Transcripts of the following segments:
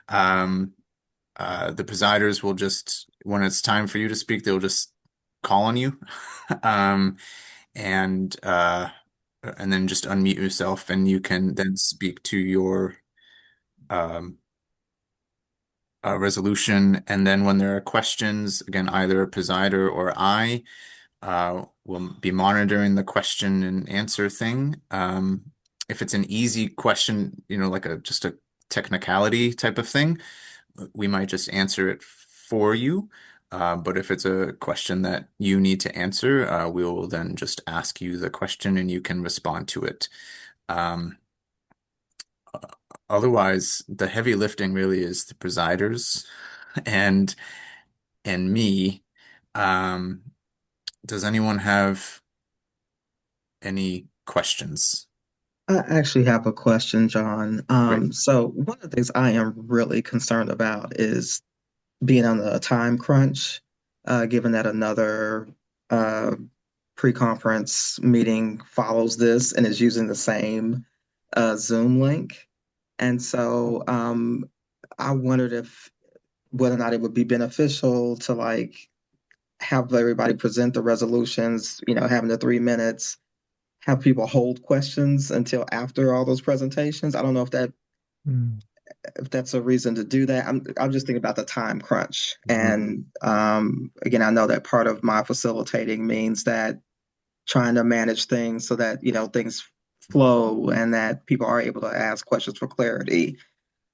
Um, the presiders will just, when it's time for you to speak, they'll just call on you. Um, and and then just unmute yourself and you can then speak to your um, resolution. And then when there are questions, again, either a presider or I will be monitoring the question and answer thing. If it's an easy question, like just a technicality type of thing, we might just answer it for you. But if it's a question that you need to answer, we will then just ask you the question and you can respond to it. Um, Otherwise, the heavy lifting really is the presiders and me. Um, does anyone have any questions? I actually have a question, John. Great. So one of the things I am really concerned about is being on a time crunch, given that another uh, pre-conference meeting follows this and is using the same Zoom link. And so I wondered if whether or not it would be beneficial to like have everybody present the resolutions, having the 3 minutes, have people hold questions until after all those presentations. I don't know Mm. if that's a reason to do that. I'm just thinking about the time crunch. Mhm. And again, I know that part of my facilitating means that trying to manage things so that, things flow and that people are able to ask questions for clarity.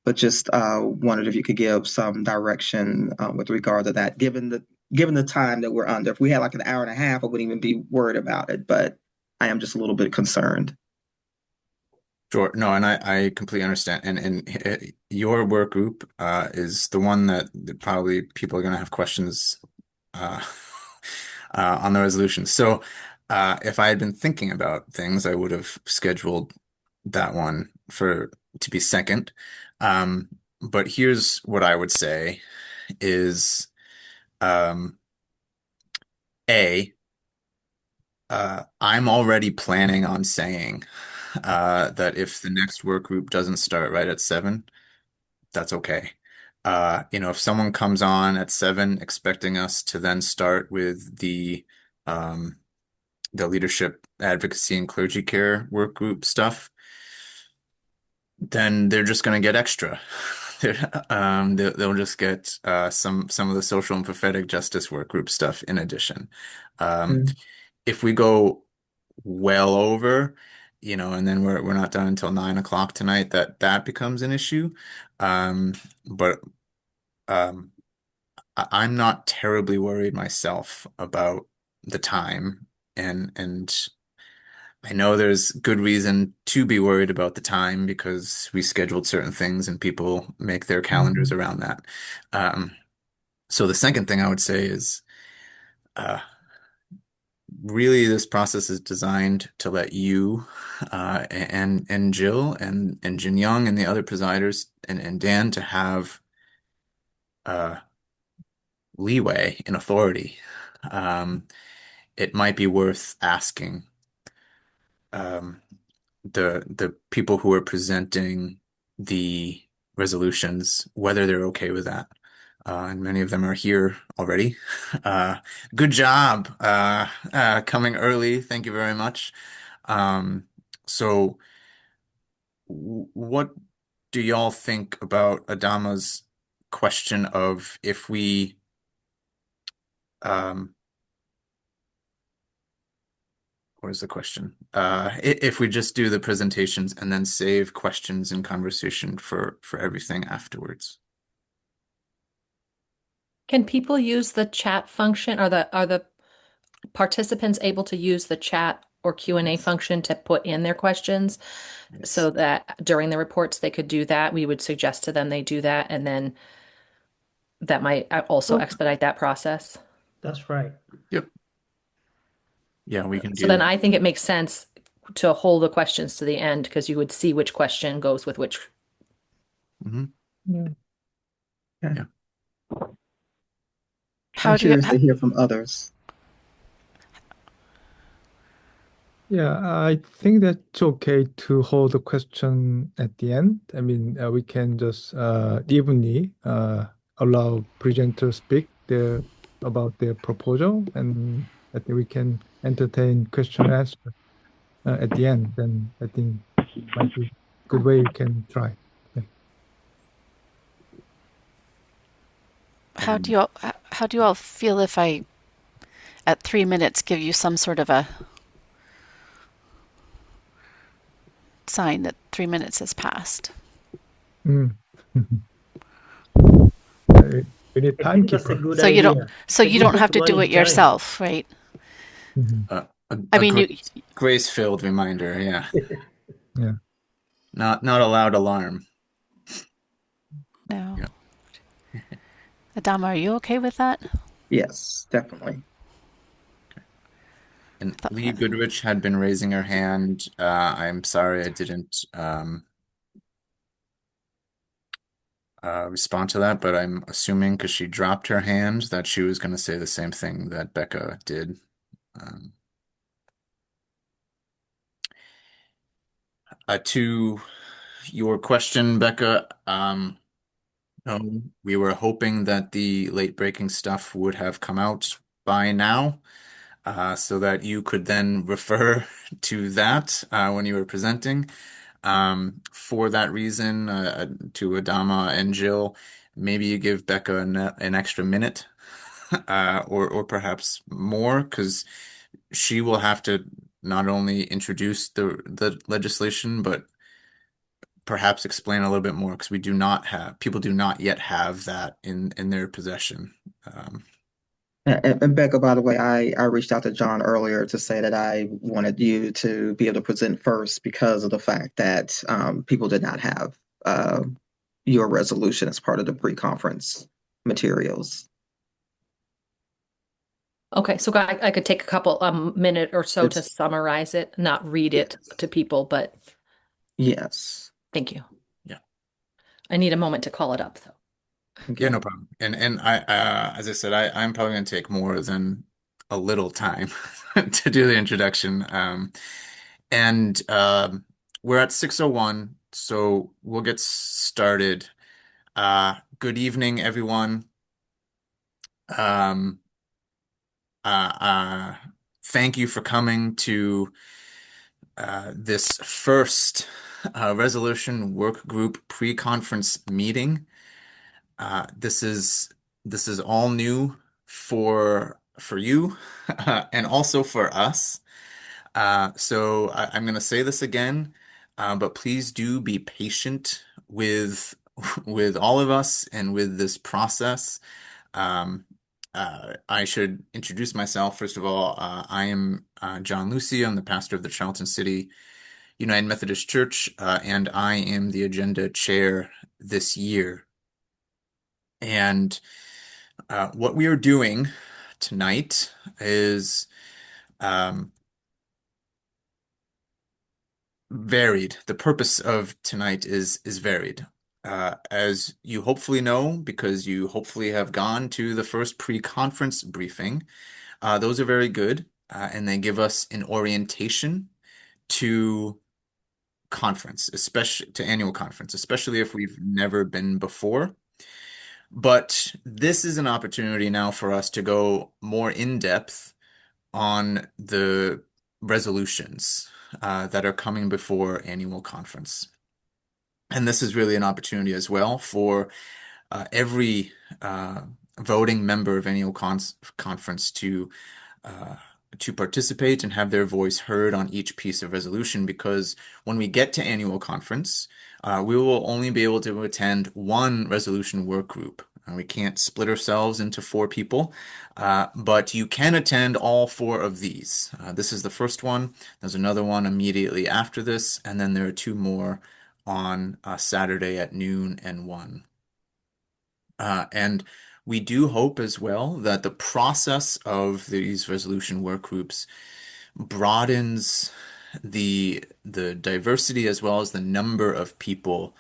But just wondered if you could give some direction with regard to that, given the time that we're under. If we had like an hour and a half, I wouldn't even be worried about it. But I am just a little bit concerned. Sure. No, and I completely understand. And your work group is the one that probably people are going to have questions uh, on the resolution. So if I had been thinking about things, I would have scheduled that one for to be second. Um, but here's what I would say is um, A, I'm already planning on saying that if the next work group doesn't start right at 7, that's okay. If someone comes on at 7 expecting us to then start with um, the leadership advocacy and clergy care work group stuff, then they're just going to get extra. They'll just get some of the social and prophetic justice work group stuff in addition. Um, Mm. if we go well over, and then we're not done until 9 o'clock tonight, that becomes an issue. But um, I'm not terribly worried myself about the time, and I know there's good reason to be worried about the time because we scheduled certain things and people make their calendars Mhm. around that. Um, so the second thing I would say is uh, really this process is designed to let you and Jill and Jin Young and the other presiders and Dan to have uh, leeway and authority. Um, it might be worth asking um, the people who are presenting the resolutions whether they're okay with that. And many of them are here already. Uh, Good job coming early. Thank you very much. So, what do y'all think about Adama's question of if we um, what is the question? If we just do the presentations and then save questions and conversation for everything afterwards. Can people use the chat function? Are the participants able to use the chat or Q&A Yes. function to put in their questions Yes. so that during the reports they could do that? We would suggest to them they do that, and then that might also Oh, expedite that process. that's right. Yep. Yeah, we can So do then that. I think it makes sense to hold the questions to the end because you would see which question goes with which. Hmm. Yeah. Okay. Yeah. I'm How do you, curious to hear from others. Yeah, I think that's okay to hold the question at the end. I mean, we can just evenly allow presenters speak about their proposal, and I think we can entertain question and answer at the end. Then I think might be a good way we can try. Yeah. And How do you all feel if I at 3 minutes give you some sort of a sign that 3 minutes has passed? Mm. We need I think that's a timekeeper. good So you don't idea. so At you least don't it's have to do running it time. yourself, right? Mhm. I a mean, you grace-filled reminder, yeah. Yeah. Not a loud alarm. no. Yeah. Adama, are you okay with that? Yes, definitely. And Th- Lee Goodrich had been raising her hand. I'm sorry I didn't respond to that, but I'm assuming because she dropped her hand that she was going to say the same thing that Becca did. Um, to your question, Becca, we were hoping that the late breaking stuff would have come out by now, so that you could then refer to that when you were presenting. For that reason, to Adama and Jill, maybe you give Becca an extra minute, or perhaps more, because she will have to not only introduce the legislation, but perhaps explain a little bit more, because we do not have people do not yet have that in their possession. Um, And Becca, by the way, I reached out to John earlier to say that I wanted you to be able to present first because of the fact that people did not have your resolution as part of the pre-conference materials. Okay, so I could take a couple minute or so to It's summarize it, not read it yes, to people, but yes. thank you. yeah. I need a moment to call it up though. Yeah, Okay. no problem. And I, as I said, I'm probably going to take more than a little time to do the introduction. And we're at 6:01, so we'll get started. Good evening, everyone. Um, uh, uh, Thank you for coming to this first resolution work group pre-conference meeting. This is all new for you and also for us. I'm going to say this again, but please do be patient with with all of us and with this process. Um, I should introduce myself. First of all, I am John Lucy. I'm the pastor of the Charlton City United Methodist Church, and I am the agenda chair this year. And what we are doing tonight is um, varied. The purpose of tonight is varied. As you hopefully know, because you hopefully have gone to the first pre-conference briefing, those are very good, and they give us an orientation to conference, especially to annual conference, especially if we've never been before. But this is an opportunity now for us to go more in depth on the resolutions that are coming before annual conference. And this is really an opportunity as well for every voting member of annual conference uh, to participate and have their voice heard on each piece of resolution, because when we get to annual conference, we will only be able to attend one resolution work group. We can't split ourselves into four people, but you can attend all four of these. This is the first one. There's another one immediately after this, and then there are two more on Saturday at noon and 1. And we do hope as well that the process of these resolution work groups broadens the diversity as well as the number of people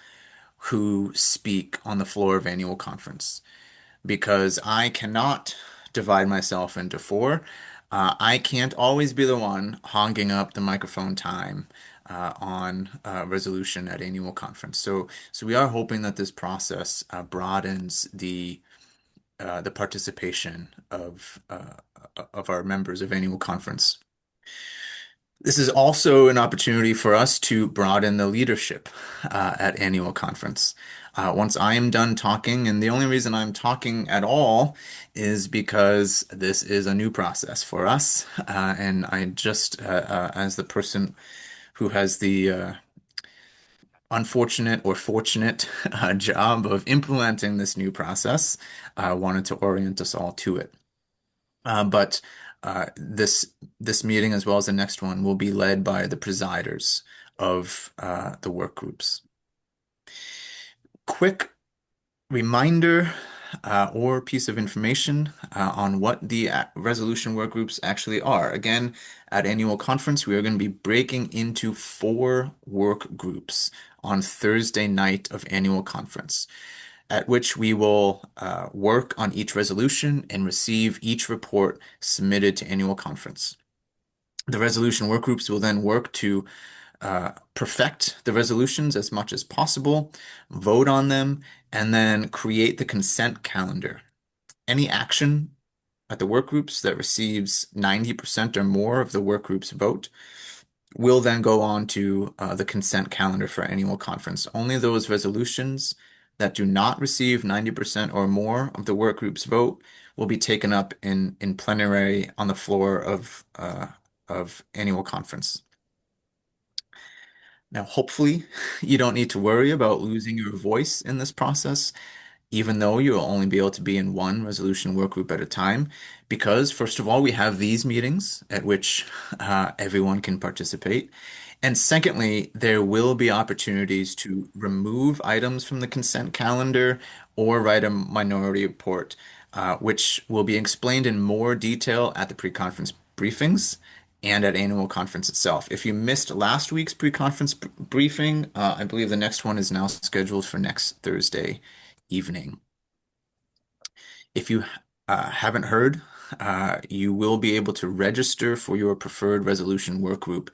who speak on the floor of annual conference. Because I cannot divide myself into four. I can't always be the one hogging up the microphone time on resolution at annual conference. So we are hoping that this process broadens the participation of our members of annual conference. This is also an opportunity for us to broaden the leadership at annual conference. Once I am done talking, and the only reason I'm talking at all is because this is a new process for us, and I just, as the person who has the unfortunate or fortunate job of implementing this new process, wanted to orient us all to it. But this meeting, as well as the next one, will be led by the presiders of the work groups. Quick reminder or piece of information on what the resolution work groups actually are. Again, at annual conference, we are going to be breaking into 4 work groups on Thursday night of annual conference, at which we will work on each resolution and receive each report submitted to annual conference. The resolution work groups will then work to perfect the resolutions as much as possible, vote on them, and then create the consent calendar. Any action at the work groups that receives 90% or more of the work group's vote will then go on to the consent calendar for annual conference. Only those resolutions that do not receive 90% or more of the work group's vote will be taken up in plenary on the floor of annual conference. Now, hopefully, you don't need to worry about losing your voice in this process, even though you'll only be able to be in one resolution work group at a time, because first of all, we have these meetings at which everyone can participate. And secondly, there will be opportunities to remove items from the consent calendar or write a minority report, which will be explained in more detail at the pre-conference briefings and at annual conference itself. If you missed last week's pre-conference briefing, I believe the next one is now scheduled for next Thursday evening. If you haven't heard, you will be able to register for your preferred resolution work group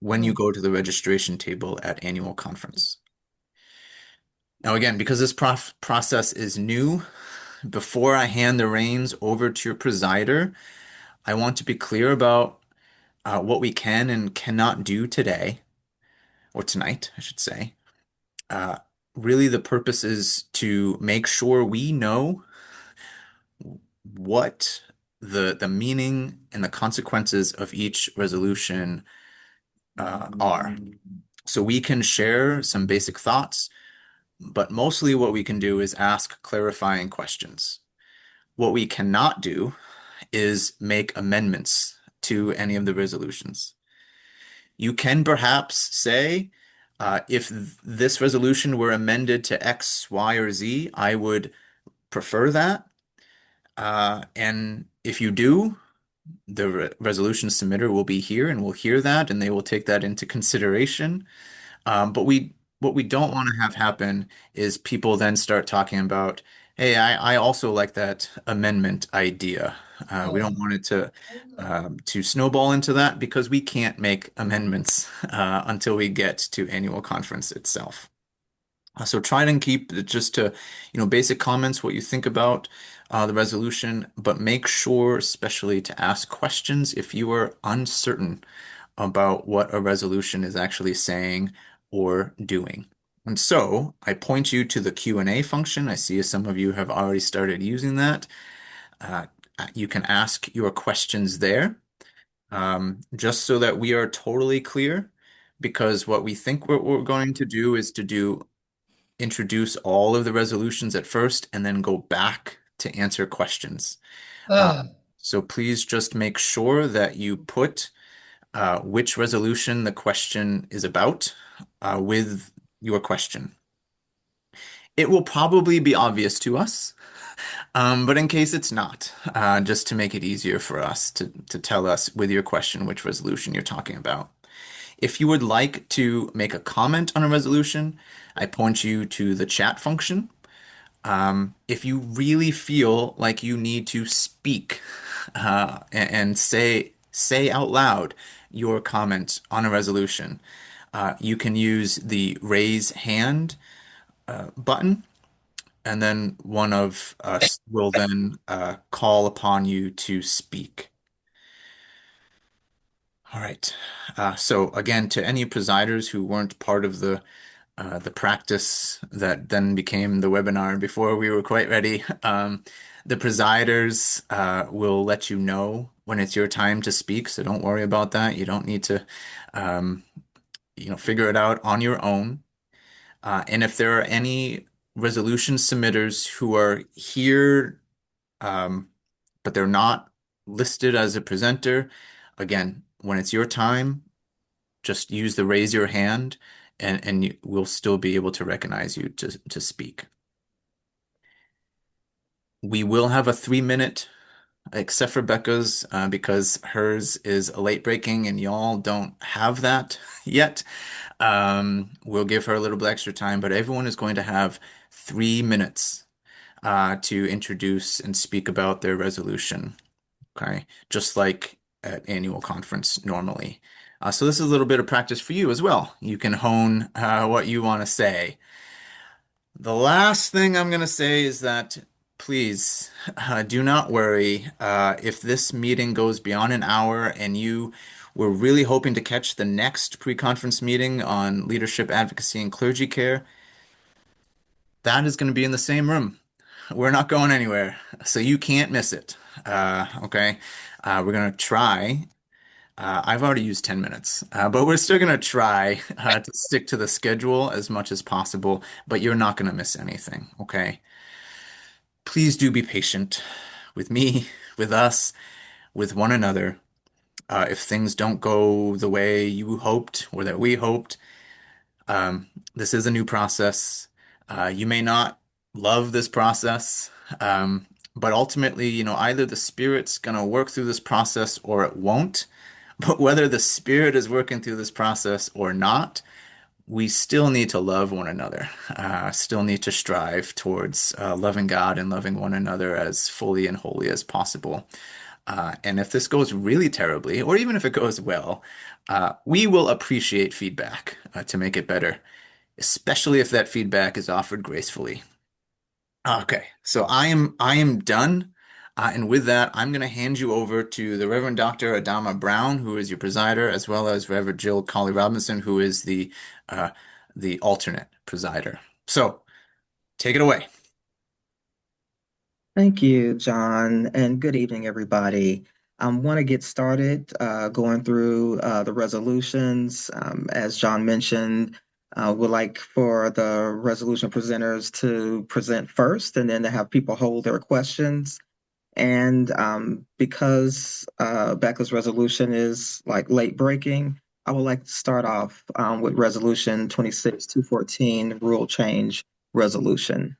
when you go to the registration table at annual conference. Now, again, because this process is new, before I hand the reins over to your presider, I want to be clear about what we can and cannot do today, or tonight, I should say. Really, the purpose is to make sure we know what the meaning and the consequences of each resolution are. So we can share some basic thoughts, but mostly what we can do is ask clarifying questions. What we cannot do is make amendments to any of the resolutions. You can perhaps say, if this resolution were amended to X, Y, or Z, I would prefer that. And if you do, the resolution submitter will be here and will hear that, and they will take that into consideration. But what we don't want to have happen is people then start talking about, hey, I also like that amendment idea. We don't want it to snowball into that because we can't make amendments until we get to annual conference itself. So try and keep it just to, basic comments, what you think about the resolution, but make sure especially to ask questions if you are uncertain about what a resolution is actually saying or doing. And so I point you to the Q&A function. I see some of you have already started using that. You can ask your questions there, just so that we are totally clear, because what we think we're going to do is to introduce all of the resolutions at first and then go back to answer questions. So please just make sure that you put which resolution the question is about with your question. It will probably be obvious to us, but in case it's not, just to make it easier for us to tell us with your question which resolution you're talking about. If you would like to make a comment on a resolution, I point you to the chat function. If you really feel like you need to speak and say out loud your comment on a resolution. You can use the raise hand button, and then one of us will then call upon you to speak. All right. So again, to any presiders who weren't part of the practice that then became the webinar before we were quite ready, the presiders will let you know when it's your time to speak. So don't worry about that. You don't need to, um, figure it out on your own. And if there are any resolution submitters who are here, um, but they're not listed as a presenter, again, when it's your time, just use the raise your hand and we'll still be able to recognize you to speak. We will have a 3-minute, except for Becca's, because hers is a late breaking and y'all don't have that yet. We'll give her a little bit extra time, but everyone is going to have 3 minutes to introduce and speak about their resolution. Okay, just like at annual conference normally. So this is a little bit of practice for you as well. You can hone what you want to say. The last thing I'm going to say is that please do not worry if this meeting goes beyond an hour and you were really hoping to catch the next pre-conference meeting on leadership, advocacy, and clergy care. That is going to be in the same room. We're not going anywhere, so you can't miss it. Okay, we're going to try. I've already used 10 minutes, but we're still going to try to stick to the schedule as much as possible, but you're not going to miss anything, okay? Please do be patient with me, with us, with one another. If things don't go the way you hoped or that we hoped, this is a new process. You may not love this process, but ultimately, either the Spirit's going to work through this process or it won't. But whether the Spirit is working through this process or not, we still need to love one another, still need to strive towards loving God and loving one another as fully and wholly as possible. And if this goes really terribly, or even if it goes well, we will appreciate feedback to make it better, especially if that feedback is offered gracefully. Okay, so I am done. And with that, I'm going to hand you over to the Reverend Dr. Adama Brown, who is your presider, as well as Reverend Jill Colley Robinson, who is the alternate presider. So take it away. Thank you, John, and good evening, everybody. I want to get started going through the resolutions. As John mentioned, would like for the resolution presenters to present first and then to have people hold their questions. And because Becca's resolution is like late breaking, I would like to start off with Resolution 26-214, Rule Change Resolution.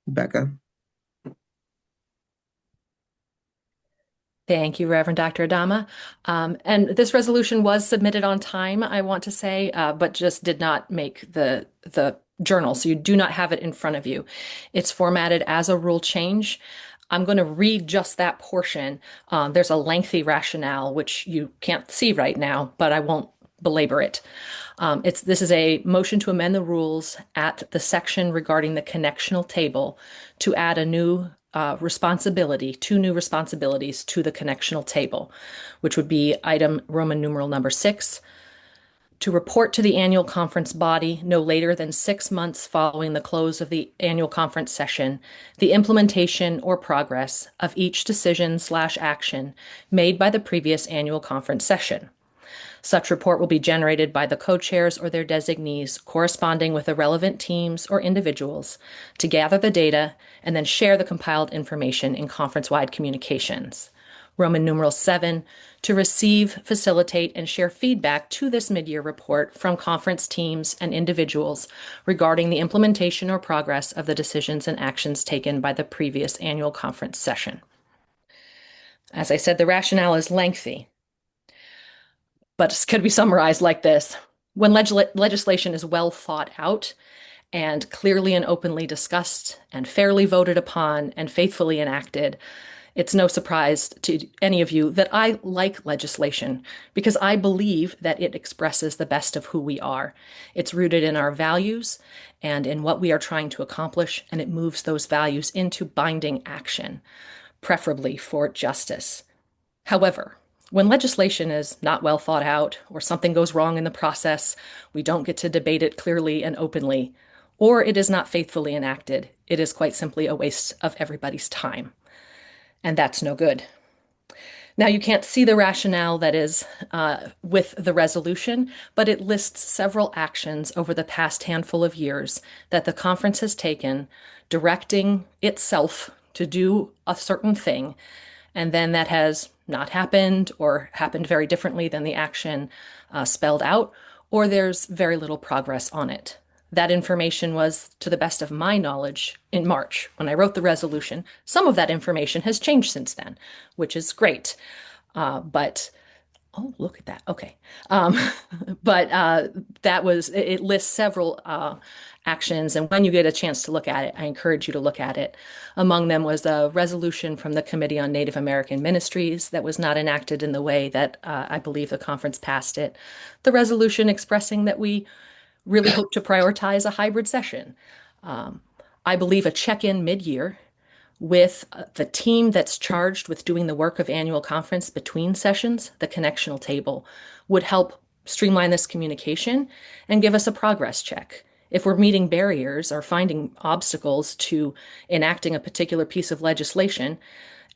Becca. Thank you, Reverend Dr. Adama. And this resolution was submitted on time, I want to say, but just did not make the journal. So you do not have it in front of you. It's formatted as a rule change. I'm going to read just that portion. There's a lengthy rationale, which you can't see right now, but I won't belabor it. This is a motion to amend the rules at the section regarding the connectional table to add a new two new responsibilities to the connectional table, which would be item Roman numeral number 6, to report to the annual conference body no later than 6 months following the close of the annual conference session, the implementation or progress of each decision/action made by the previous annual conference session. Such report will be generated by the co-chairs or their designees corresponding with the relevant teams or individuals to gather the data and then share the compiled information in conference-wide communications. Roman numeral 7, to receive, facilitate, and share feedback to this mid-year report from conference teams and individuals regarding the implementation or progress of the decisions and actions taken by the previous annual conference session. As I said, the rationale is lengthy, but it could be summarized like this. When legislation is well thought out and clearly and openly discussed and fairly voted upon and faithfully enacted, It's no surprise to any of you that I like legislation because I believe that it expresses the best of who we are. It's rooted in our values and in what we are trying to accomplish, and it moves those values into binding action, preferably for justice. However, when legislation is not well thought out or something goes wrong in the process, we don't get to debate it clearly and openly, or it is not faithfully enacted, it is quite simply a waste of everybody's time. And that's no good. Now, you can't see the rationale that is with the resolution, but it lists several actions over the past handful of years that the conference has taken, directing itself to do a certain thing, and then that has not happened or happened very differently than the action spelled out, or there's very little progress on it. That information was, to the best of my knowledge, in March when I wrote the resolution. Some of that information has changed since then, which is great. But oh, look at that. Okay. Um, but that was, it lists several actions. And when you get a chance to look at it, I encourage you to look at it. Among them was a resolution from the Committee on Native American Ministries that was not enacted in the way that I believe the conference passed it. The resolution expressing that we really hope to prioritize a hybrid session. I believe a check-in mid-year with the team that's charged with doing the work of annual conference between sessions, the connectional table, would help streamline this communication and give us a progress check. If we're meeting barriers or finding obstacles to enacting a particular piece of legislation,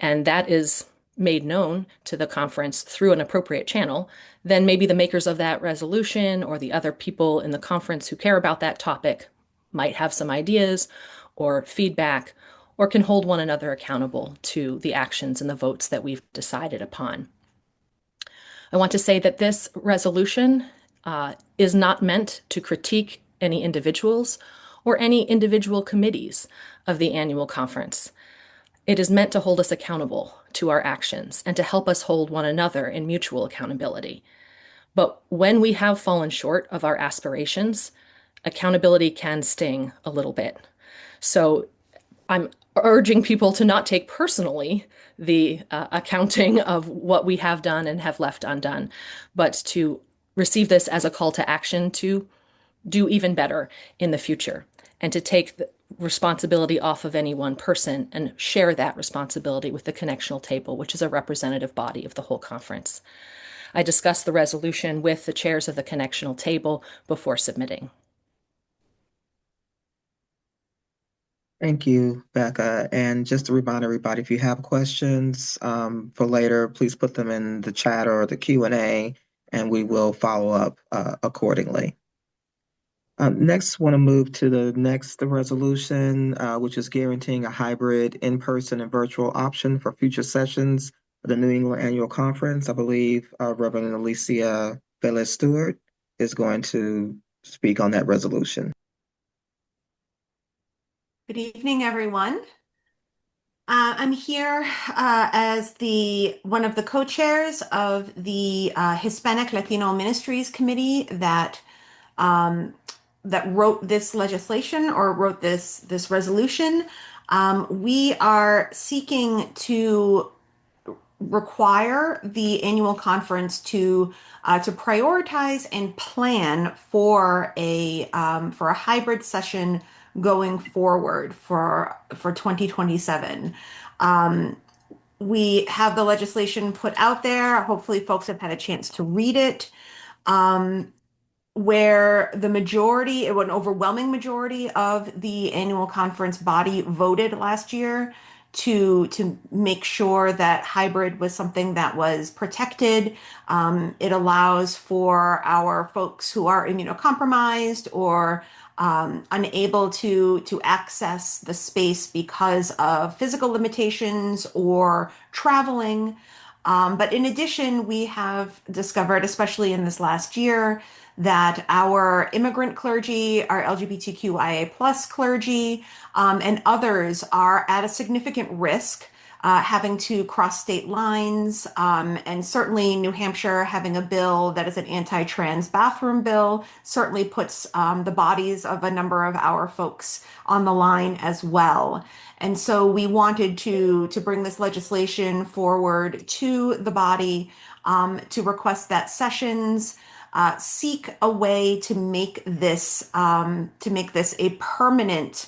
and that is made known to the conference through an appropriate channel, then maybe the makers of that resolution or the other people in the conference who care about that topic might have some ideas or feedback or can hold one another accountable to the actions and the votes that we've decided upon. I want to say that this resolution is not meant to critique any individuals or any individual committees of the annual conference. It is meant to hold us accountable to our actions and to help us hold one another in mutual accountability. But when we have fallen short of our aspirations, accountability can sting a little bit. So I'm urging people to not take personally the accounting of what we have done and have left undone, but to receive this as a call to action to do even better in the future and to take the responsibility off of any one person and share that responsibility with the connectional table, which is a representative body of the whole conference. I discussed the resolution with the chairs of the connectional table before submitting. Thank you, Becca. And just to remind everybody, if you have questions for later, please put them in the chat or the Q&A, and we will follow up accordingly. Next, want to move to the next resolution, which is guaranteeing a hybrid in-person and virtual option for future sessions of the New England Annual Conference. I believe Reverend Alicia Velez Stewart is going to speak on that resolution. Good evening, everyone. I'm here as one of the co-chairs of the Hispanic Latino Ministries Committee that wrote this legislation or wrote this resolution. We are seeking to require the annual conference to prioritize and plan for a hybrid session going forward for 2027. We have the legislation put out there. Hopefully folks have had a chance to read it, where an overwhelming majority of the annual conference body voted last year to make sure that hybrid was something that was protected. It allows for our folks who are immunocompromised or unable to access the space because of physical limitations or traveling. But in addition, we have discovered, especially in this last year, that our immigrant clergy, our LGBTQIA+ clergy, and others are at a significant risk having to cross state lines, and certainly New Hampshire having a bill that is an anti-trans bathroom bill certainly puts the bodies of a number of our folks on the line as well. And so we wanted to bring this legislation forward to the body, to request that sessions seek a way to make this a permanent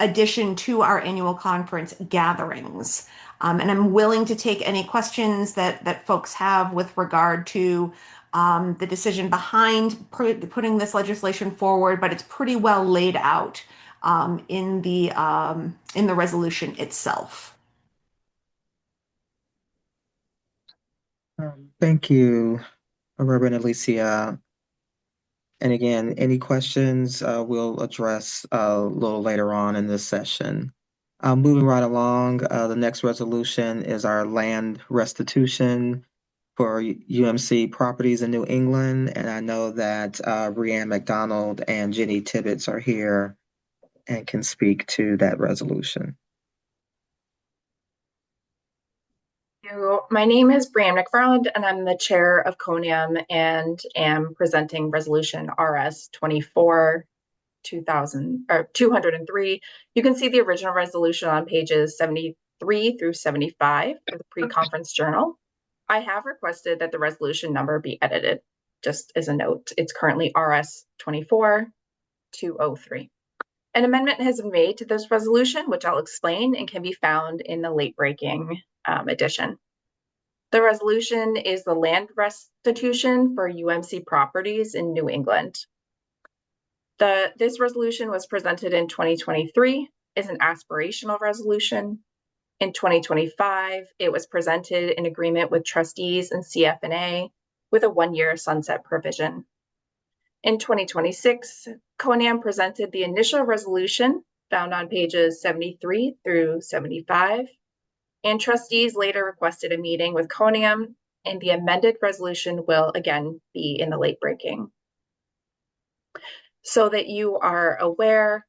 addition to our annual conference gatherings. And I'm willing to take any questions that folks have with regard to the decision behind putting this legislation forward, but it's pretty well laid out in the resolution itself. Thank you, Reverend Alicia. And again, any questions we'll address a little later on in this session. Moving right along, the next resolution is our land restitution for UMC properties in New England. And I know that Brianne McDonald and Jenny Tibbetts are here and can speak to that resolution. My name is Brianne McFarland, and I'm the chair of CONIUM and am presenting resolution RS 24 203. You can see the original resolution on pages 73 through 75 of the pre-conference journal. I have requested that the resolution number be edited, just as a note. It's currently RS 24 203. An amendment has been made to this resolution, which I'll explain and can be found in the late breaking edition. The resolution is the land restitution for UMC properties in New England. This resolution was presented in 2023 as an aspirational resolution. In 2025, it was presented in agreement with trustees and CFNA with a one-year sunset provision. In 2026, CONIUM presented the initial resolution found on pages 73 through 75, and trustees later requested a meeting with CONIUM, and the amended resolution will again be in the late breaking. So that you are aware,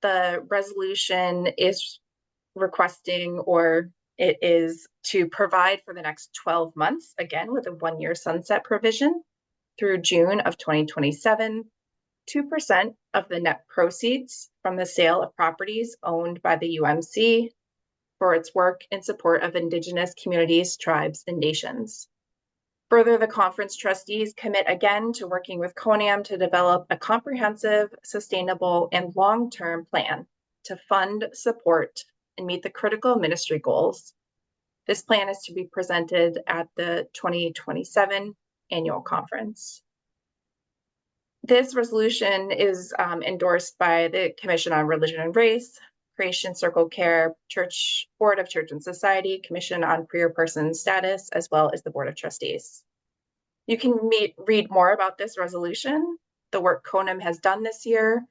the resolution is requesting, or it is to provide for the next 12 months, again with a one-year sunset provision, through June of 2027, 2% of the net proceeds from the sale of properties owned by the UMC for its work in support of Indigenous communities, tribes, and nations. Further, the conference trustees commit again to working with CONIUM to develop a comprehensive, sustainable, and long-term plan to fund, support, and meet the critical ministry goals. This plan is to be presented at the 2027 annual conference. This resolution is endorsed by the Commission on Religion and Race, Creation Circle Care, Church Board of Church and Society, Commission on Queer Person Status, as well as the Board of Trustees. You can read more about this resolution, the work CONIUM has done this year,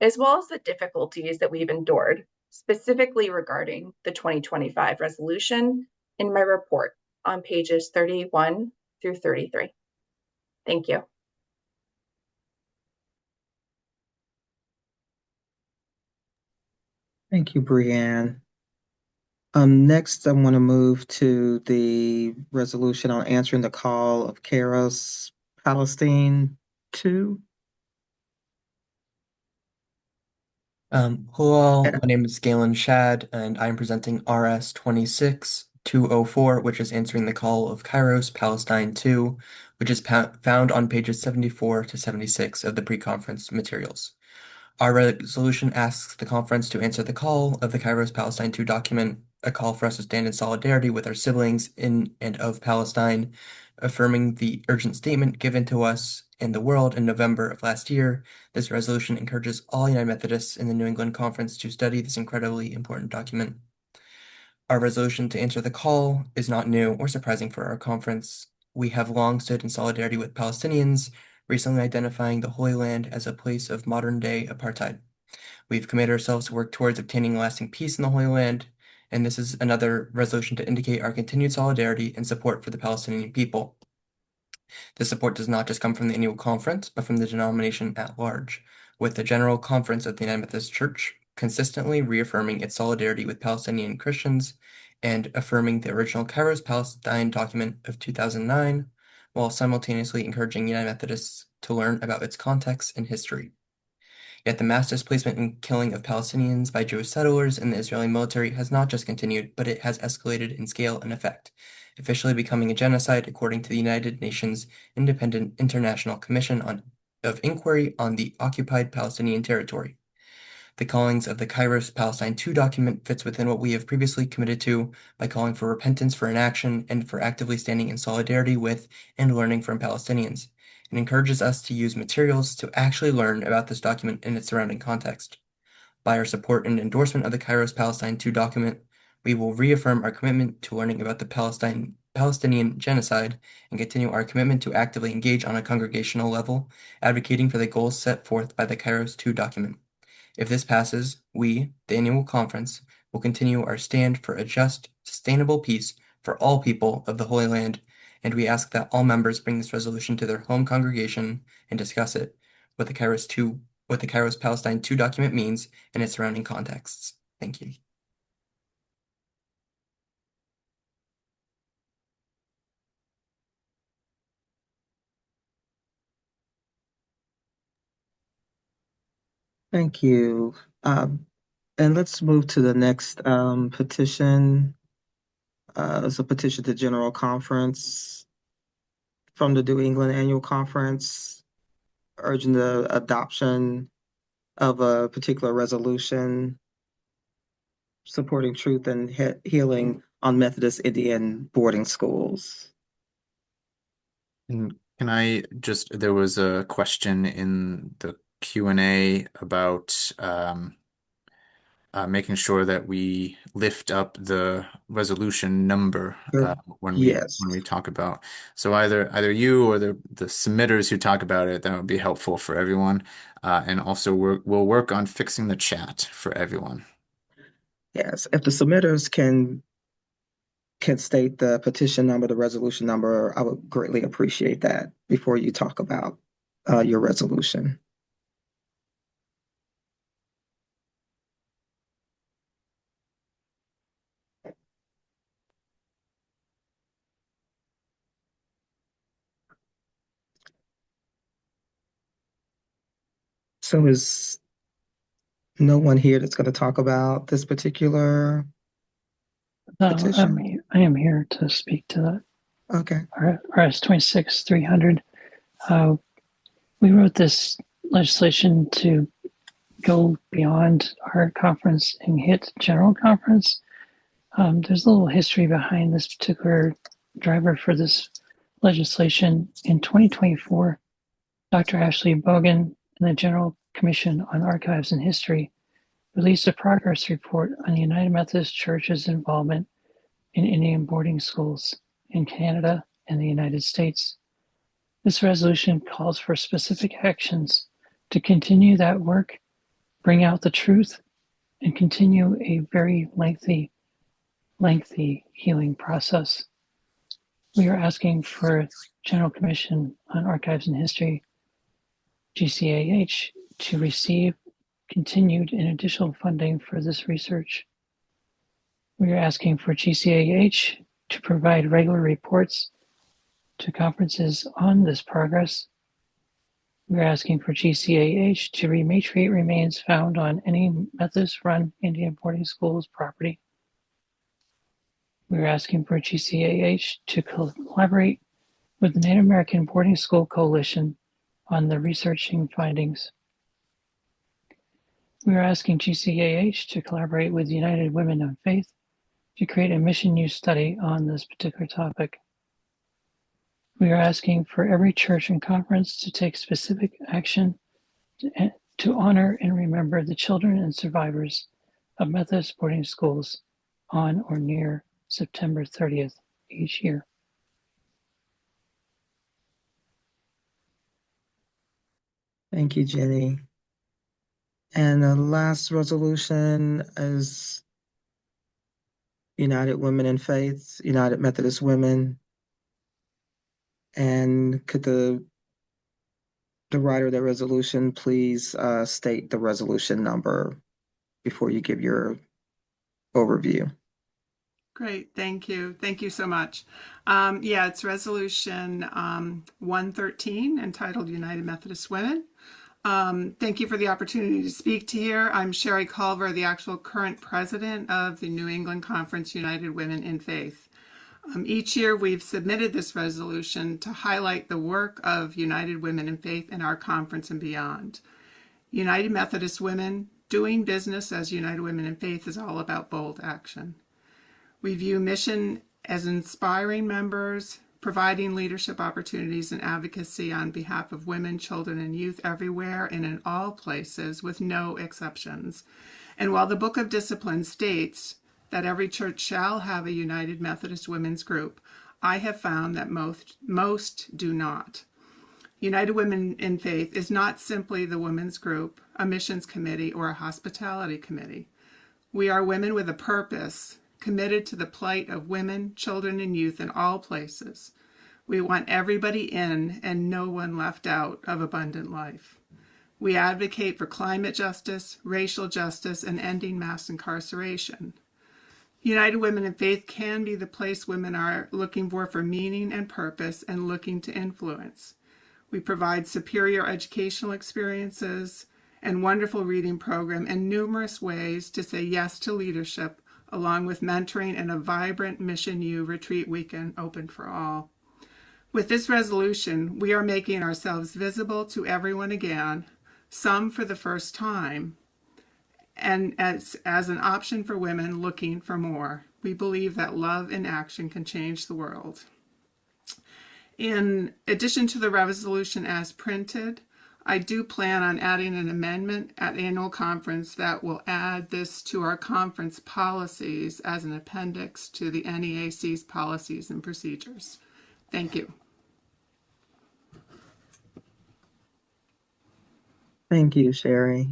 as well as the difficulties that we've endured, specifically regarding the 2025 resolution, in my report on pages 31 through 33. Thank you. Thank you, Brianne. Next, I want to move to the resolution on answering the call of Kairos Palestine 2. Hello all, my name is Galen Shad, and I'm presenting RS 26-204, which is answering the call of Kairos Palestine 2, which is found on pages 74 to 76 of the pre-conference materials. Our resolution asks the conference to answer the call of the Kairos Palestine 2 document, a call for us to stand in solidarity with our siblings in and of Palestine, affirming the urgent statement given to us and the world in November of last year. This resolution encourages all United Methodists in the New England Conference to study this incredibly important document. Our resolution to answer the call is not new or surprising for our conference. We have long stood in solidarity with Palestinians, recently identifying the Holy Land as a place of modern-day apartheid. We've committed ourselves to work towards obtaining lasting peace in the Holy Land, and this is another resolution to indicate our continued solidarity and support for the Palestinian people. This support does not just come from the annual conference, but from the denomination at large. With the General Conference of the United Methodist Church consistently reaffirming its solidarity with Palestinian Christians and affirming the original Kairos Palestine document of 2009, while simultaneously encouraging United Methodists to learn about its context and history. Yet the mass displacement and killing of Palestinians by Jewish settlers in the Israeli military has not just continued, but it has escalated in scale and effect, officially becoming a genocide according to the United Nations Independent International Commission of Inquiry on the Occupied Palestinian Territory. The callings of the Kairos Palestine II document fits within what we have previously committed to by calling for repentance for inaction and for actively standing in solidarity with and learning from Palestinians. It encourages us to use materials to actually learn about this document and its surrounding context. By our support and endorsement of the Kairos Palestine II document, we will reaffirm our commitment to learning about the Palestinian genocide and continue our commitment to actively engage on a congregational level, advocating for the goals set forth by the Kairos II document. If this passes, we, the annual conference, will continue our stand for a just, sustainable peace for all people of the Holy Land, and we ask that all members bring this resolution to their home congregation and discuss it, what the Kairos Palestine II document means and its surrounding contexts. Thank you. Thank you. And let's move to the next petition. It's a petition to General Conference from the New England Annual Conference, urging the adoption of a particular resolution supporting truth and healing on Methodist Indian boarding schools. And there was a question in the Q&A about making sure that we lift up the resolution number when Yes. we talk about. So either you or the submitters who talk about it, that would be helpful for everyone. And also we'll work on fixing the chat for everyone. Yes, if the submitters can state the petition number, the resolution number, I would greatly appreciate that before you talk about your resolution. So is no one here that's going to talk about this particular petition? I am here to speak to that. Okay. RS 26-300. We wrote this legislation to go beyond our conference and hit general conference. There's a little history behind this particular driver for this legislation. In 2024, Dr. Ashley Bogan and the General Commission on Archives and History released a progress report on the United Methodist Church's involvement in Indian boarding schools in Canada and the United States. This resolution calls for specific actions to continue that work, bring out the truth, and continue a very lengthy healing process. We are asking for General Commission on Archives and History, GCAH, to receive continued and additional funding for this research. We are asking for GCAH to provide regular reports to conferences on this progress. We are asking for GCAH to rematriate remains found on any Methodist-run Indian boarding school's property. We are asking for GCAH to collaborate with the Native American Boarding School Coalition on the researching findings. We are asking GCAH to collaborate with United Women of Faith to create a mission use study on this particular topic. We are asking for every church and conference to take specific action to honor and remember the children and survivors of Methodist boarding schools on or near September 30th each year. Thank you, Jenny. And the last resolution is United Women in Faith, United Methodist Women. And could the writer of the resolution please state the resolution number? before you give your overview. Great, thank you. Thank you so much. Yeah, it's Resolution 113 entitled United Methodist Women. Thank you for the opportunity to speak to here. I'm Sherry Culver, the actual current president of the New England Conference United Women in Faith. Each year we've submitted this resolution to highlight the work of United Women in Faith in our conference and beyond. United Methodist Women doing business as United Women in Faith is all about bold action. We view mission as inspiring members, providing leadership opportunities and advocacy on behalf of women, children, and youth everywhere and in all places with no exceptions. And while the Book of Discipline states that every church shall have a United Methodist Women's Group, I have found that most do not. United Women in Faith is not simply the women's group, a missions committee, or a hospitality committee. We are women with a purpose, committed to the plight of women, children, and youth in all places. We want everybody in and no one left out of abundant life. We advocate for climate justice, racial justice, and ending mass incarceration. United Women in Faith can be the place women are looking for meaning and purpose and looking to influence. We provide superior educational experiences and wonderful reading program and numerous ways to say yes to leadership, along with mentoring and a vibrant Mission U retreat weekend open for all. With this resolution, we are making ourselves visible to everyone again, some for the first time, and as an option for women looking for more. We believe that love in action can change the world. In addition to the resolution as printed, I do plan on adding an amendment at annual conference that will add this to our conference policies as an appendix to the NEAC's policies and procedures. Thank you. Thank you, Sherry.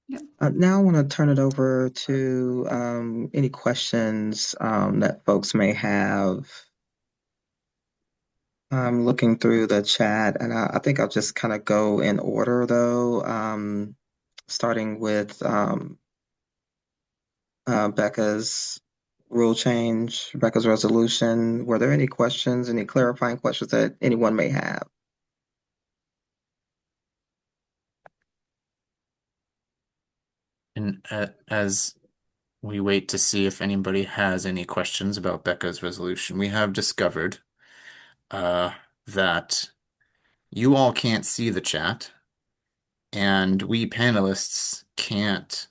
Yep. Now I want to turn it over to any questions that folks may have. I'm looking through the chat, and I think I'll just kind of go in order, though, starting with Becca's rule change, Becca's resolution. Were there any questions, any clarifying questions that anyone may have? And as we wait to see if anybody has any questions about Becca's resolution, we have discovered that you all can't see the chat, and we panelists can't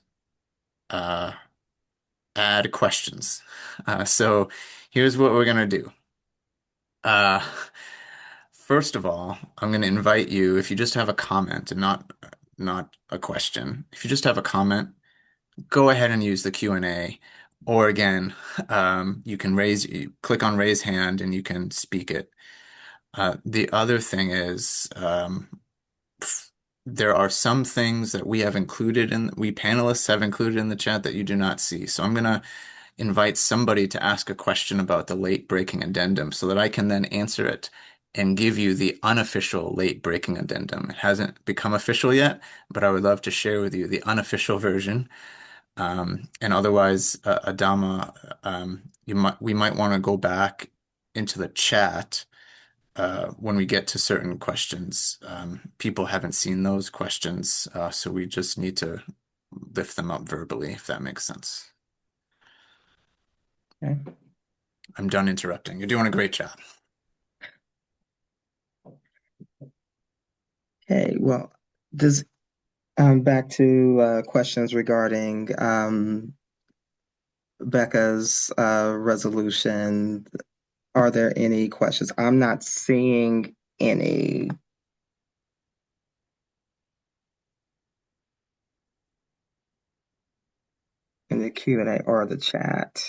add questions. So here's what we're gonna do. First of all, I'm gonna invite you, if you just have a comment and not a question, if you just have a comment, go ahead and use the Q&A, or again, you can click on raise hand and you can speak it. The other thing is, there are some things that we panelists have included in the chat that you do not see. So I'm gonna invite somebody to ask a question about the late breaking addendum so that I can then answer it and give you the unofficial late breaking addendum. It hasn't become official yet, but I would love to share with you the unofficial version. And otherwise, Adama, we might want to go back into the chat when we get to certain questions. People haven't seen those questions, so we just need to lift them up verbally, if that makes sense. Okay. I'm done interrupting. You're doing a great job. Okay, well, back to questions regarding Becca's resolution. Are there any questions? I'm not seeing any. In the Q&A or the chat.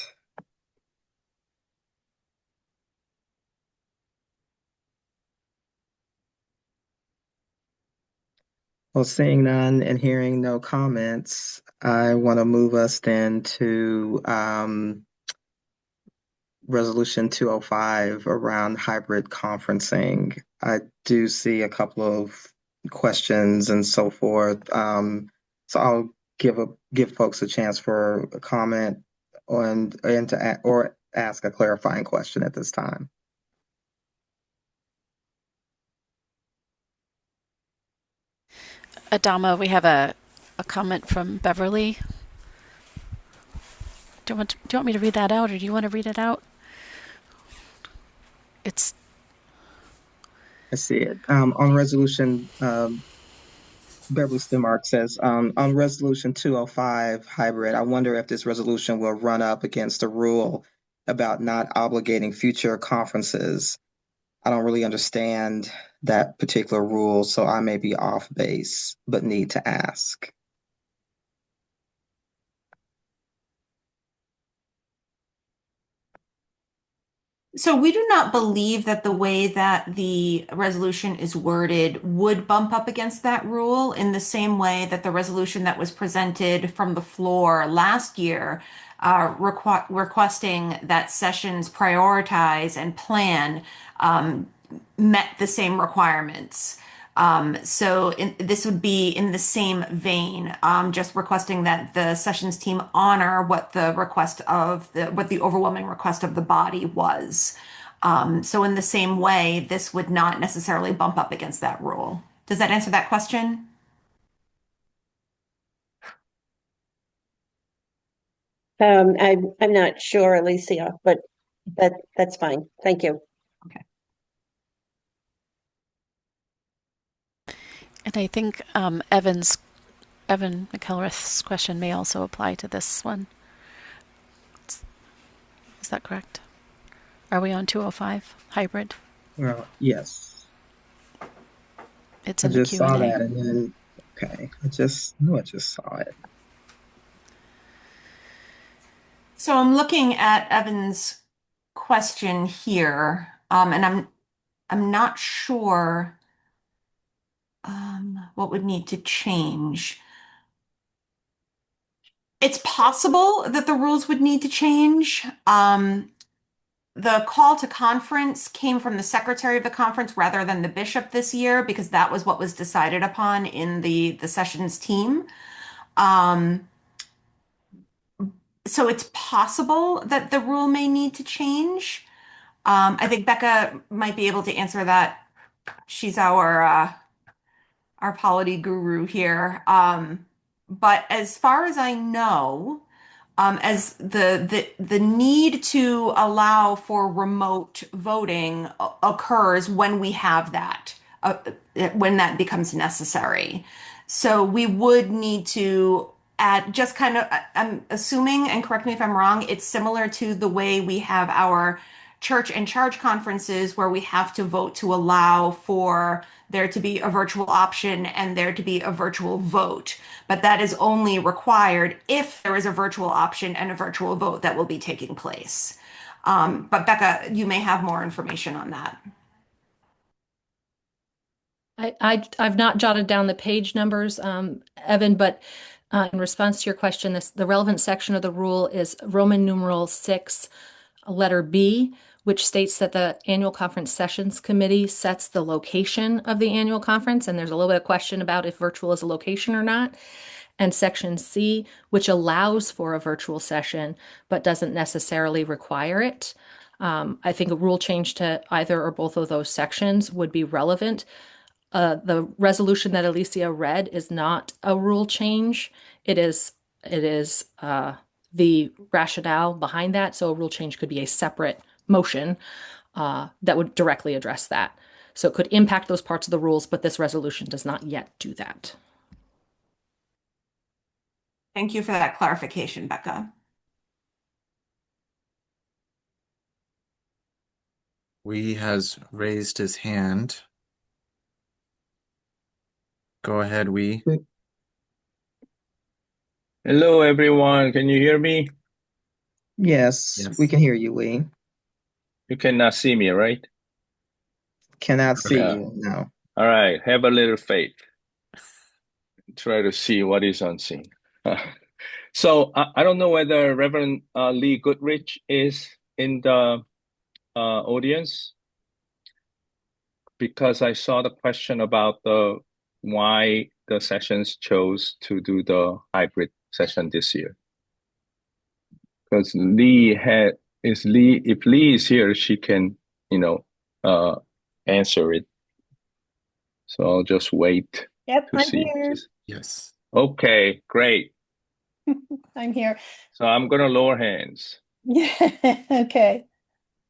Well, seeing none and hearing no comments, I want to move us then to Resolution 205 around hybrid conferencing. I do see a couple of questions and so forth. So I'll give folks a chance for a comment or ask a clarifying question at this time. Adama, we have a comment from Beverly. Do you want me to read that out, or do you want to read it out? I see it. On resolution, Beverly Stimmark says, on resolution 205 hybrid, I wonder if this resolution will run up against a rule about not obligating future conferences. I don't really understand that particular rule, so I may be off base, but need to ask. So we do not believe that the way that the resolution is worded would bump up against that rule in the same way that the resolution that was presented from the floor last year, requesting that sessions prioritize and plan, met the same requirements. This would be in the same vein, just requesting that the sessions team honor what the overwhelming request of the body was. So in the same way, this would not necessarily bump up against that rule. Does that answer that question? I'm not sure, Alicia, but that's fine. Thank you. Okay. And I think Evan McElrath's question may also apply to this one. Is that correct? Are we on 205 hybrid? Well, yes. It's I in the just saw Q&A. that, and then okay, I just saw it. So I'm looking at Evan's question here, and I'm not sure what would need to change. It's possible that the rules would need to change. The call to conference came from the secretary of the conference rather than the bishop this year because that was what was decided upon in the sessions team. So it's possible that the rule may need to change. I think Becca might be able to answer that. She's our polity guru here. But as far as I know, as the need to allow for remote voting occurs when we have that, when that becomes necessary. So we would need to add just kind of, I'm assuming, and correct me if I'm wrong, it's similar to the way we have our church in charge conferences where we have to vote to allow for there to be a virtual option and there to be a virtual vote. But that is only required if there is a virtual option and a virtual vote that will be taking place. But Becca, you may have more information on that. I've not jotted down the page numbers, Evan, but in response to your question, the relevant section of the rule is Roman numeral 6, letter B, which states that the annual conference sessions committee sets the location of the annual conference. And there's a little bit of question about if virtual is a location or not. And section C, which allows for a virtual session, but doesn't necessarily require it. I think a rule change to either or both of those sections would be relevant. The resolution that Alicia read is not a rule change. It is the rationale behind that. So a rule change could be a separate motion that would directly address that. So it could impact those parts of the rules, but this resolution does not yet do that. Thank you for that clarification, Becca. Lee has raised his hand. Go ahead, Wee. Hello, everyone. Can you hear me? Yes, we can hear you, Lee. You cannot see me, right? Cannot see Yeah. you, no. All right. Have a little faith. Try to see what is unseen. So I don't know whether Reverend Lee Goodrich is in the audience because I saw the question about the why the sessions chose to do the hybrid session this year. Because if Lee is here, she can, answer it. So I'll just wait Yep, to I'm see. here. Yes. Okay, great. I'm here. So I'm gonna lower hands. Yeah, okay.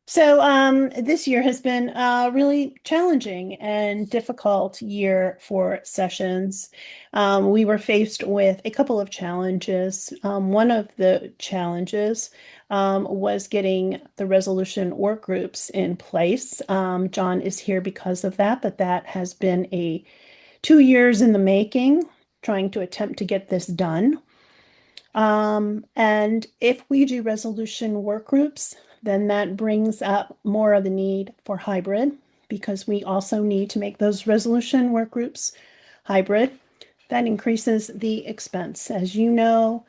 So this year has been a really challenging and difficult year for sessions. We were faced with a couple of challenges. One of the challenges was getting the resolution work groups in place. John is here because of that, but that has been 2 years in the making, trying to attempt to get this done. And if we do resolution work groups, then that brings up more of the need for hybrid because we also need to make those resolution work groups hybrid. That increases the expense. As you know,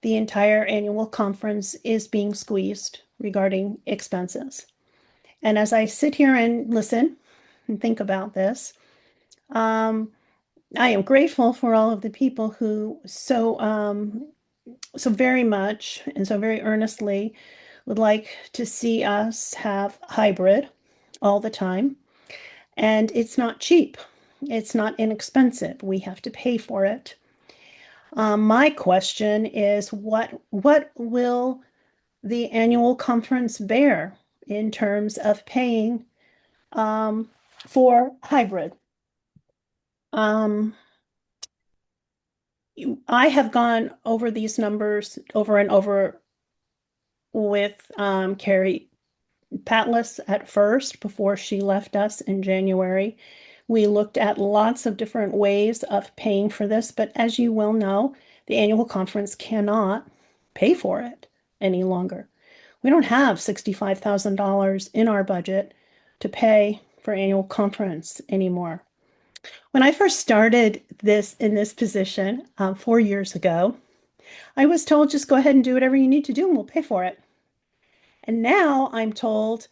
the entire annual conference is being squeezed regarding expenses. And as I sit here and listen and think about this, I am grateful for all of the people who so very much and so very earnestly would like to see us have hybrid all the time. And it's not cheap. It's not inexpensive. We have to pay for it. My question is what will the annual conference bear in terms of paying for hybrid? I have gone over these numbers over and over with Carrie Patlas at first before she left us in January. We looked at lots of different ways of paying for this, but as you well know, the annual conference cannot pay for it any longer. We don't have $65,000 in our budget to pay for annual conference anymore. When I first started in this position 4 years ago, I was told just go ahead and do whatever you need to do and we'll pay for it. And now I'm told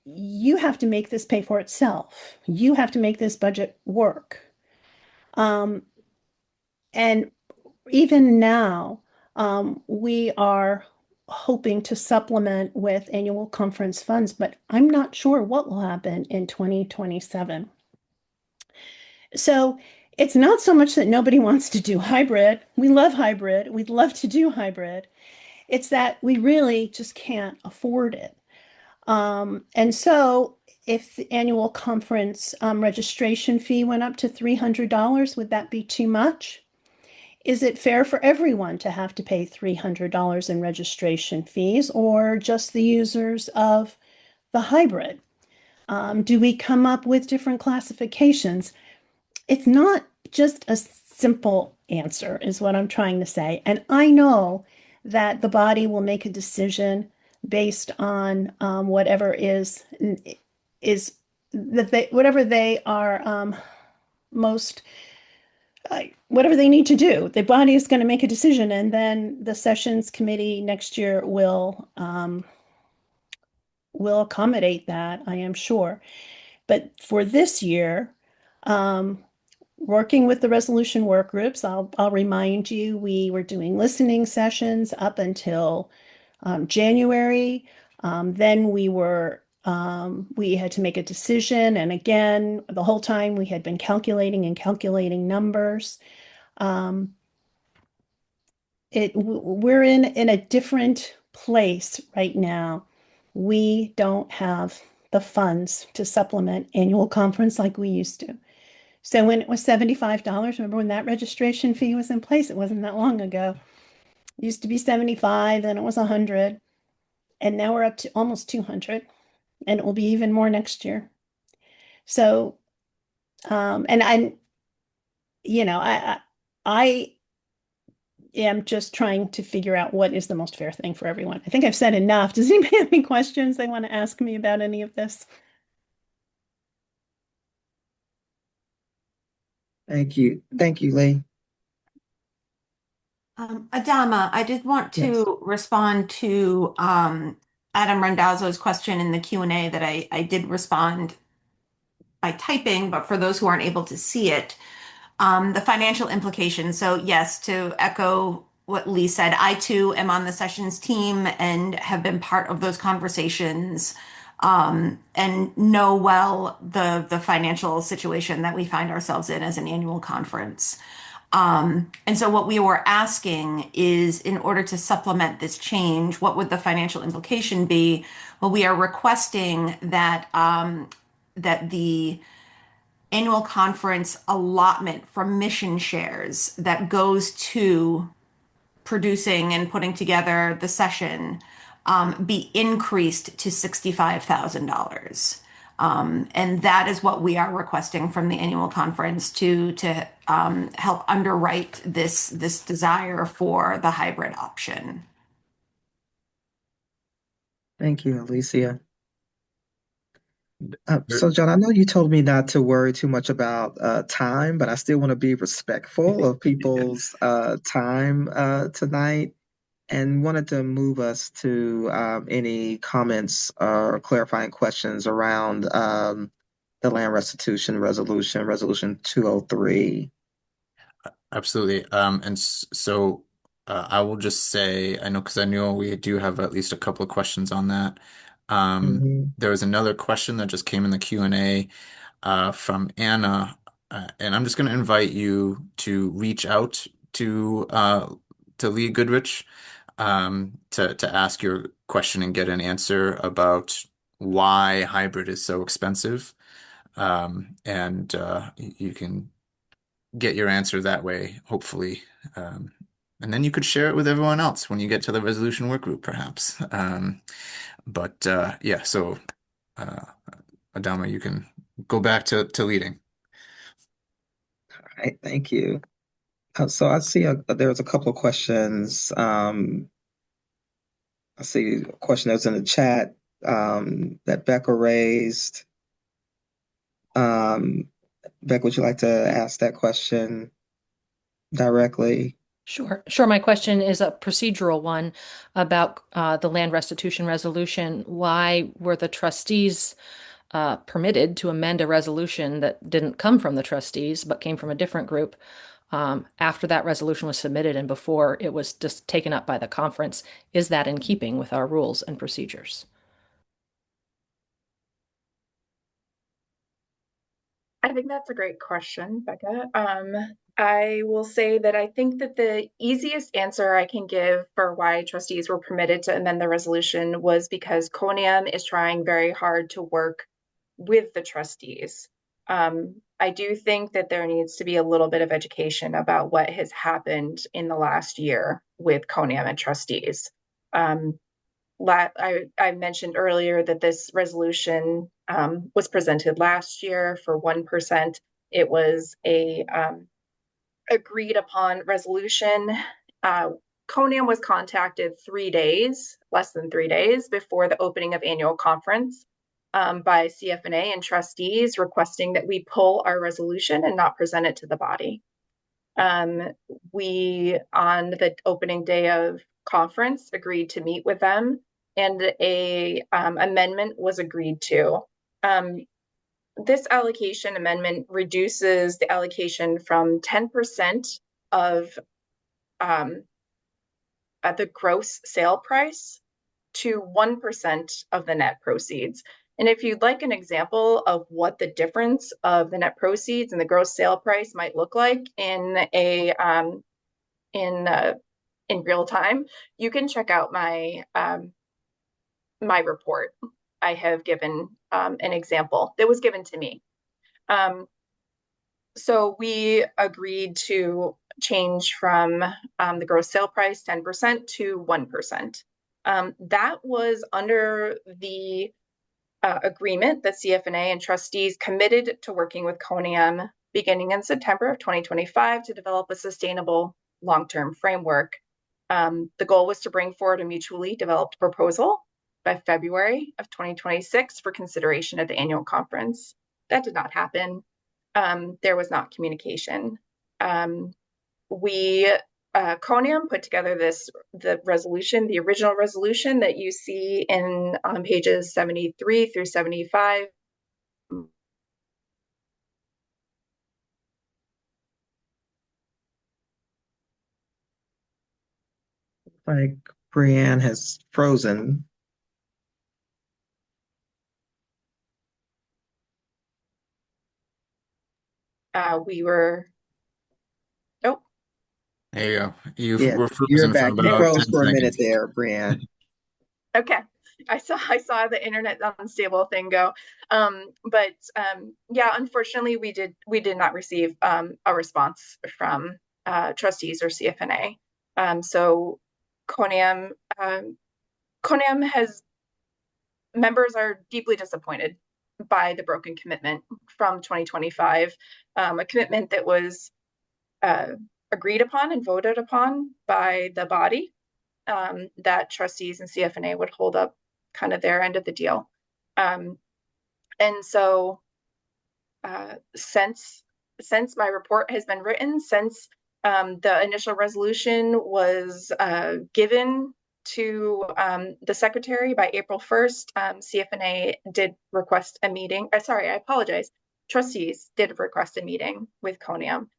you have to make this pay for itself. You have to make this budget work. And even now, we are hoping to supplement with annual conference funds, but I'm not sure what will happen in 2027. So it's not so much that nobody wants to do hybrid. We love hybrid. We'd love to do hybrid. It's that we really just can't afford it. And so if the annual conference registration fee went up to $300, would that be too much? Is it fair for everyone to have to pay $300 in registration fees or just the users of the hybrid? Do we come up with different classifications? It's not just a simple answer, is what I'm trying to say. And I know that the body will make a decision based on whatever is that whatever they are most whatever they need to do. The body is going to make a decision, and then the sessions committee next year will accommodate that, I am sure. But for this year, working with the resolution work groups, I'll remind you, we were doing listening sessions up until January. Then we had to make a decision. And again, the whole time we had been calculating and calculating numbers. We're in a different place right now. We don't have the funds to supplement annual conference like we used to. So when it was $75, remember when that registration fee was in place? It wasn't that long ago. It used to be 75, then it was 100, and now we're up to almost 200, and it will be even more next year. So, and I am just trying to figure out what is the most fair thing for everyone. I think I've said enough. Does anybody have any questions they want to ask me about any of this? Thank you. Thank you, Lee. Adama, I did want to respond to Adam Randazzo's question in the Q&A that I did respond by typing, but for those who aren't able to see it, The financial implications. So yes, to echo what Lee said, I too am on the sessions team and have been part of those conversations, and know well the financial situation that we find ourselves in as an annual conference. And so what we were asking is, in order to supplement this change, what would the financial implication be? Well, we are requesting that that the annual conference allotment from mission shares that goes to producing and putting together the session be increased to $65,000. And that is what we are requesting from the annual conference to help underwrite this desire for the hybrid option. Thank you, Alicia. So, John, I know you told me not to worry too much about time, but I still want to be respectful of people's time tonight, and wanted to move us to any comments or clarifying questions around the land restitution resolution, Resolution 203. Absolutely. So I will just say, I know because I know we do have at least a couple of questions on that. There was another question that just came in the Q&A from Anna, and I'm just going to invite you to reach out to Lee Goodrich to ask your question and get an answer about why hybrid is so expensive. And you can get your answer that way, hopefully. And then you could share it with everyone else when you get to the resolution work group, perhaps. Yeah, so Adama, you can go back to leading. All right, thank you. So I see there's a couple of questions. I see a question that's in the chat that Becca raised. Beck, would you like to ask that question directly? Sure. My question is a procedural one about the land restitution resolution. Why were the trustees permitted to amend a resolution that didn't come from the trustees but came from a different group after that resolution was submitted and before it was just taken up by the conference? Is that in keeping with our rules and procedures? I think that's a great question, Becca. I will say that I think that the easiest answer I can give for why trustees were permitted to amend the resolution was because CONIUM is trying very hard to work with the trustees. I do think that there needs to be a little bit of education about what has happened in the last year with CONIUM and trustees. I mentioned earlier that this resolution was presented last year for 1%. It was a agreed upon resolution. CONIUM was contacted less than 3 days before the opening of annual conference by CFNA and trustees requesting that we pull our resolution and not present it to the body. We, on the opening day of conference, agreed to meet with them, and a amendment was agreed to. This allocation amendment reduces the allocation from 10% of at the gross sale price to 1% of the net proceeds. And if you'd like an example of what the difference of the net proceeds and the gross sale price might look like in real time, you can check out my my report. I have given an example that was given to me. So we agreed to change from the gross sale price 10% to 1%. That was under the agreement that CFNA and trustees committed to working with CONIUM beginning in September of 2025 to develop a sustainable long-term framework. The goal was to bring forward a mutually developed proposal by February of 2026 for consideration at the annual conference. That did not happen. There was not communication. CONIUM put together the resolution, the original resolution that you see on pages 73 through 75. Like Brienne has frozen. We were, oh, There you go. You Yeah, were you're frozen for back. You about froze 10 for a minute seconds. there, Brienne. okay. I saw the internet unstable thing go. Yeah, unfortunately we did not receive a response from trustees or CFNA. So CONAM CONAM has members are deeply disappointed by the broken commitment from 2025, a commitment that was agreed upon and voted upon by the body, that trustees and CFNA would hold up kind of their end of the deal. And so since my report has been written, since the initial resolution was given to the secretary by April 1st, CFNA did request a meeting. Sorry, I apologize. Trustees did request a meeting with CONAM.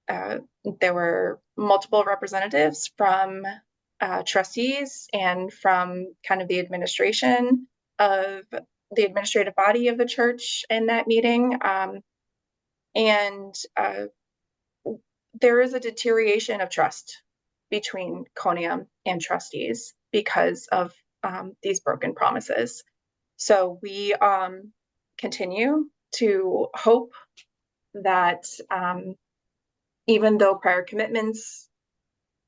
There were multiple representatives from trustees and from kind of the administration of the administrative body of the church in that meeting. And there is a deterioration of trust between CONAM and trustees because of these broken promises. So we continue to hope that even though prior commitments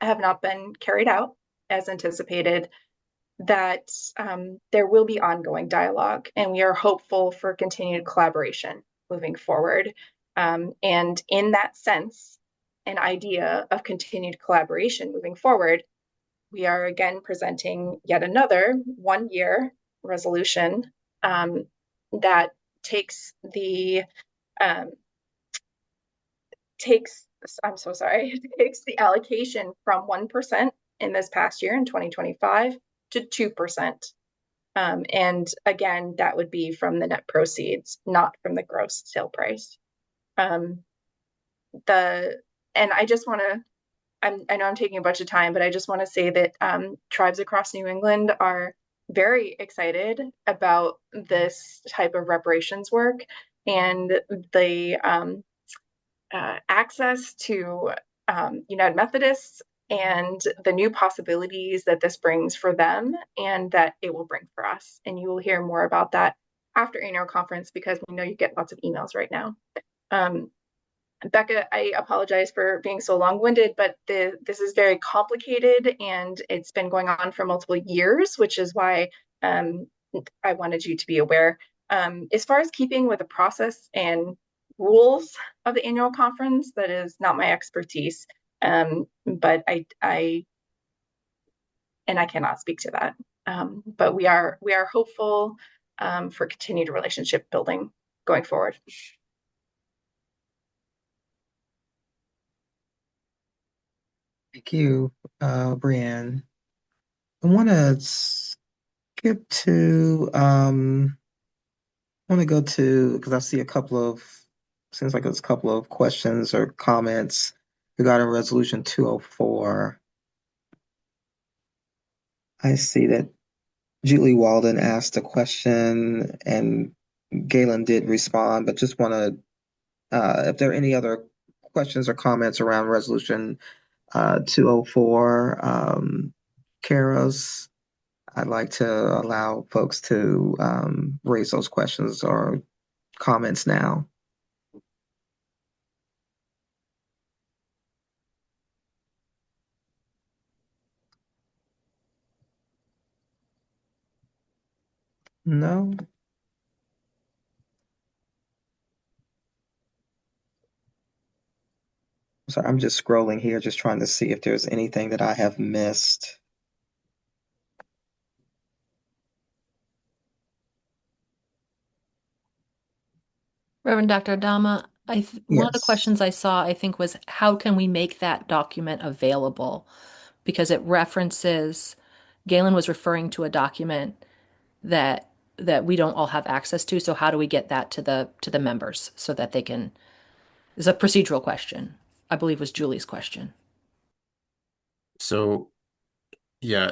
have not been carried out as anticipated, that there will be ongoing dialogue, and we are hopeful for continued collaboration moving forward. And in that sense, an idea of continued collaboration moving forward, we are again presenting yet another 1-year resolution that takes the I'm so sorry, takes the allocation from 1% in this past year in 2025 to 2%. And again, that would be from the net proceeds, not from the gross sale price. And I just want to, I know I'm taking a bunch of time, but I just want to say that tribes across New England are very excited about this type of reparations work, and the access to United Methodists and the new possibilities that this brings for them and that it will bring for us. And you will hear more about that after annual conference, because we know you get lots of emails right now. Becca, I apologize for being so long-winded, but this is very complicated and it's been going on for multiple years, which is why I wanted you to be aware. As far as keeping with the process and rules of the annual conference, that is not my expertise, but I cannot speak to that. But we are hopeful for continued relationship building going forward. Thank you, Brienne. I want to skip to, I want to go to, because I see seems like there's a couple of questions or comments regarding Resolution 204. I see that Julie Walden asked a question and Galen did respond, but just want to, if there are any other questions or comments around Resolution 204, Kairos, I'd like to allow folks to raise those questions or comments now. No? Sorry, I'm just scrolling here, just trying to see if there's anything that I have missed. Reverend Dr. Adama, one of the Yes. questions I saw, I think, was how can we make that document available? Because it references, Galen was referring to a document that we don't all have access to. So how do we get that to the members so that they can, it's a procedural question, I believe was Julie's question. So yeah,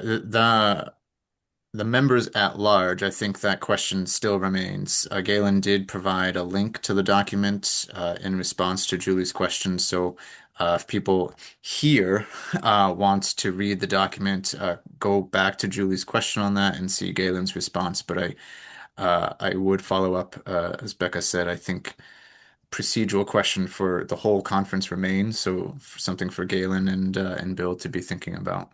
the members at large, I think that question still remains. Galen did provide a link to the document in response to Julie's question. So if people here want to read the document, go back to Julie's question on that and see Galen's response. But I would follow up, as Becca said, I think procedural question for the whole conference remains. So something for Galen and Bill to be thinking about.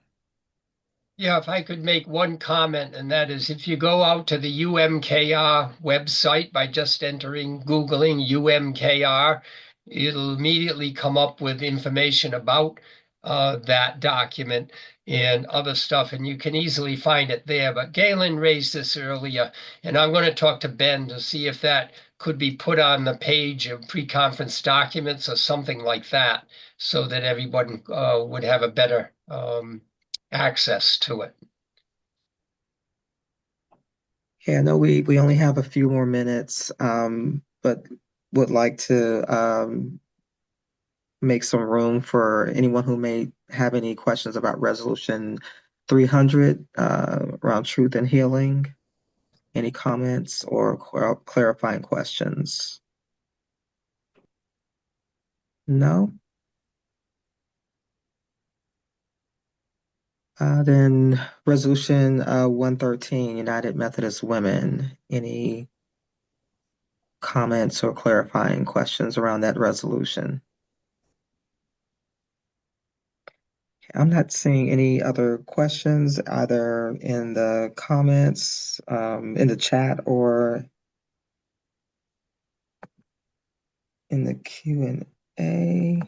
Yeah, if I could make one comment, and that is if you go out to the UMKR website by just Googling UMKR, it'll immediately come up with information about that document and other stuff, and you can easily find it there. But Galen raised this earlier, and I'm going to talk to Ben to see if that could be put on the page of pre-conference documents or something like that, so that everyone would have a better access to it. Yeah, no, we only have a few more minutes, but would like to make some room for anyone who may have any questions about Resolution 300 around truth and healing. Any comments or clarifying questions? No? Then Resolution 113, United Methodist Women. Any comments or clarifying questions around that resolution? I'm not seeing any other questions either in the comments, in the chat, or in the Q&A.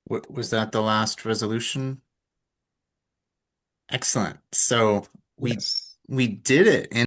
Was that the last resolution? Excellent. So Yes. we did it.